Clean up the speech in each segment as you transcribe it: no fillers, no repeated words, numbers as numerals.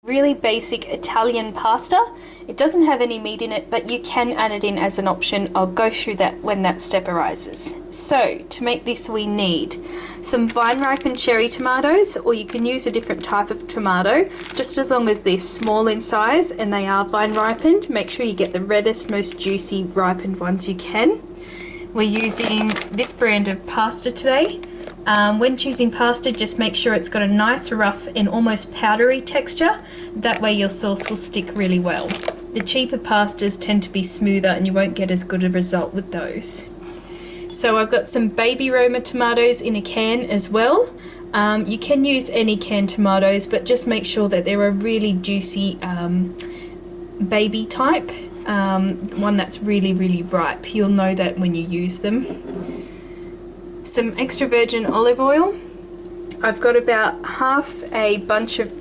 Really basic Italian pasta. It doesn't have any meat in it, but you can add it in as an option. I'll go through that when that step arises. So to make this we need some vine ripened cherry tomatoes, or you can use a different type of tomato, just as long as they're small in size and they are vine ripened. Make sure you get the reddest, most juicy ripened ones you can. We're using this brand of pasta today. When choosing pasta, just make sure it's got a nice rough and almost powdery texture. That way your sauce will stick really well. The cheaper pastas tend to be smoother and you won't get as good a result with those. So I've got some baby Roma tomatoes in a can as well. You can use any canned tomatoes, but just make sure that they're a really juicy baby type, one that's really ripe. You'll know that when you use them. Some extra virgin olive oil. I've got about half a bunch of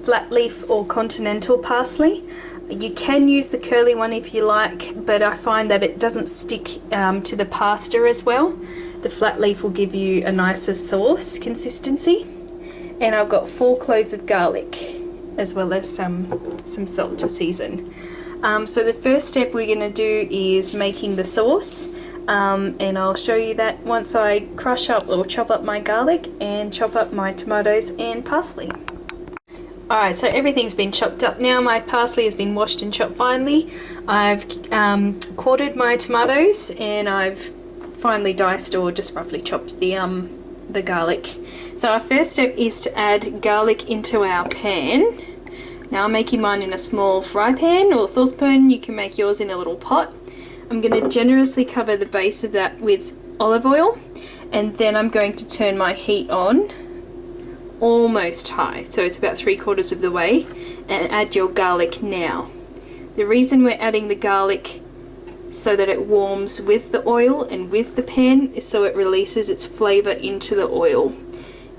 flat leaf or continental parsley. You can use the curly one if you like, but I find that it doesn't stick to the pasta as well. The flat leaf will give you a nicer sauce consistency. And I've got 4 cloves of garlic, as well as some salt to season. So the first step we're going to do is making the sauce. And I'll show you that once I crush up or chop up my garlic and chop up my tomatoes and parsley. Alright, so everything's been chopped up now. My parsley has been washed and chopped finely. I've quartered my tomatoes and I've finely diced or just roughly chopped the garlic. So our first step is to add garlic into our pan. Now I'm making mine in a small fry pan or saucepan. You can make yours in a little pot. I'm going to generously cover the base of that with olive oil, and then I'm going to turn my heat on almost high, so it's about 3/4 of the way, and add your garlic now. The reason we're adding the garlic so that it warms with the oil and with the pan is so it releases its flavour into the oil.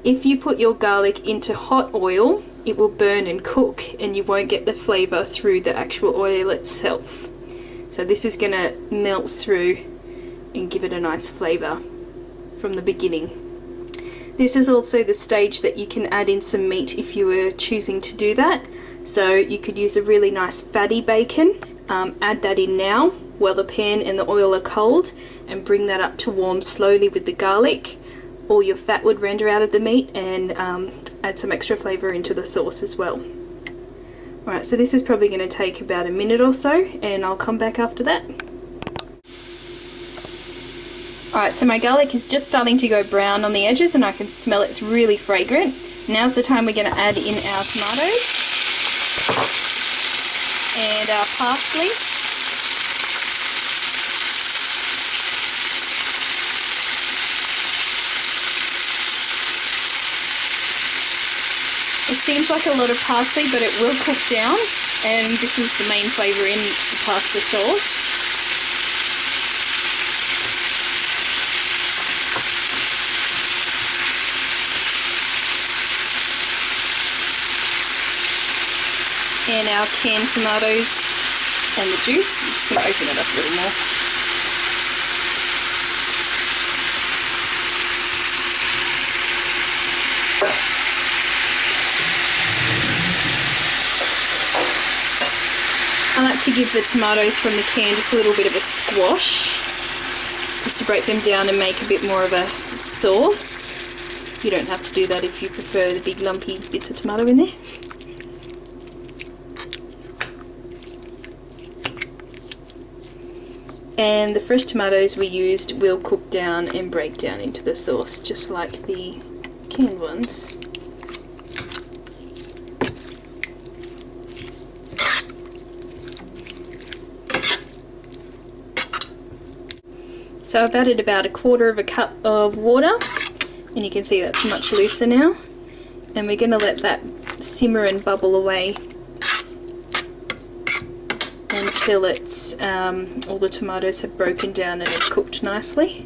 If you put your garlic into hot oil, it will burn and cook and you won't get the flavour through the actual oil itself. So this is going to melt through and give it a nice flavour from the beginning. This is also the stage that you can add in some meat if you were choosing to do that. So you could use a really nice fatty bacon, add that in now while the pan and the oil are cold, and bring that up to warm slowly with the garlic. All your fat would render out of the meat, and add some extra flavour into the sauce as well. Alright, so this is probably going to take about a minute or so, and I'll come back after that. Alright, so my garlic is just starting to go brown on the edges and I can smell it's really fragrant. Now's the time we're going to add in our tomatoes and our parsley. It seems like a lot of parsley, but it will cook down, and this is the main flavour in the pasta sauce. And our canned tomatoes and the juice. I'm just going to open it up a little more. I like to give the tomatoes from the can just a little bit of a squash, just to break them down and make a bit more of a sauce. You don't have to do that if you prefer the big lumpy bits of tomato in there. And the fresh tomatoes we used will cook down and break down into the sauce, just like the canned ones. So I've added about 1/4 cup of water, and you can see that's much looser now. And we're going to let that simmer and bubble away until it's all the tomatoes have broken down and have cooked nicely.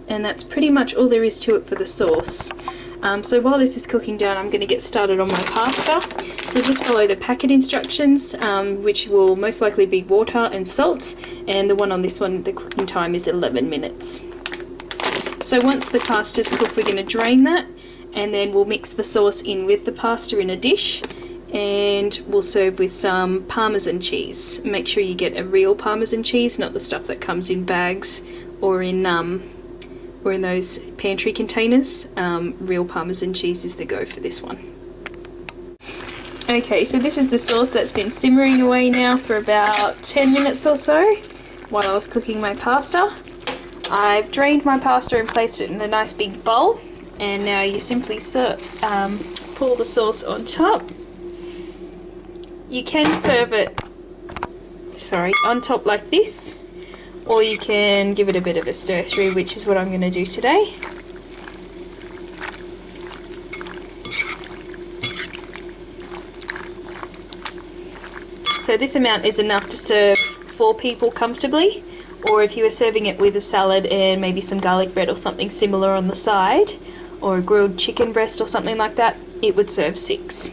And that's pretty much all there is to it for the sauce. So while this is cooking down, I'm going to get started on my pasta. So just follow the packet instructions, which will most likely be water and salt, and the one on this one, the cooking time is 11 minutes. So once the pasta's cooked, we're going to drain that and then we'll mix the sauce in with the pasta in a dish, and we'll serve with some Parmesan cheese. Make sure you get a real Parmesan cheese, not the stuff that comes in bags or in those pantry containers. Real Parmesan cheese is the go for this one. Okay, so this is the sauce that's been simmering away now for about 10 minutes or so while I was cooking my pasta. I've drained my pasta and placed it in a nice big bowl, and now you simply pour the sauce on top. You can serve it, on top like this, or you can give it a bit of a stir through, which is what I'm going to do today. So this amount is enough to serve 4 people comfortably, or if you were serving it with a salad and maybe some garlic bread or something similar on the side, or a grilled chicken breast or something like that, it would serve 6.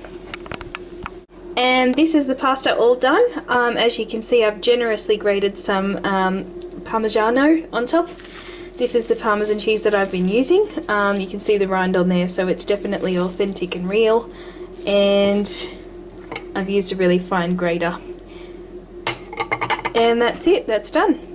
And this is the pasta all done. As you can see, I've generously grated some Parmigiano on top. This is the Parmesan cheese that I've been using. You can see the rind on there, so it's definitely authentic and real. And I've used a really fine grater. And that's it, that's done.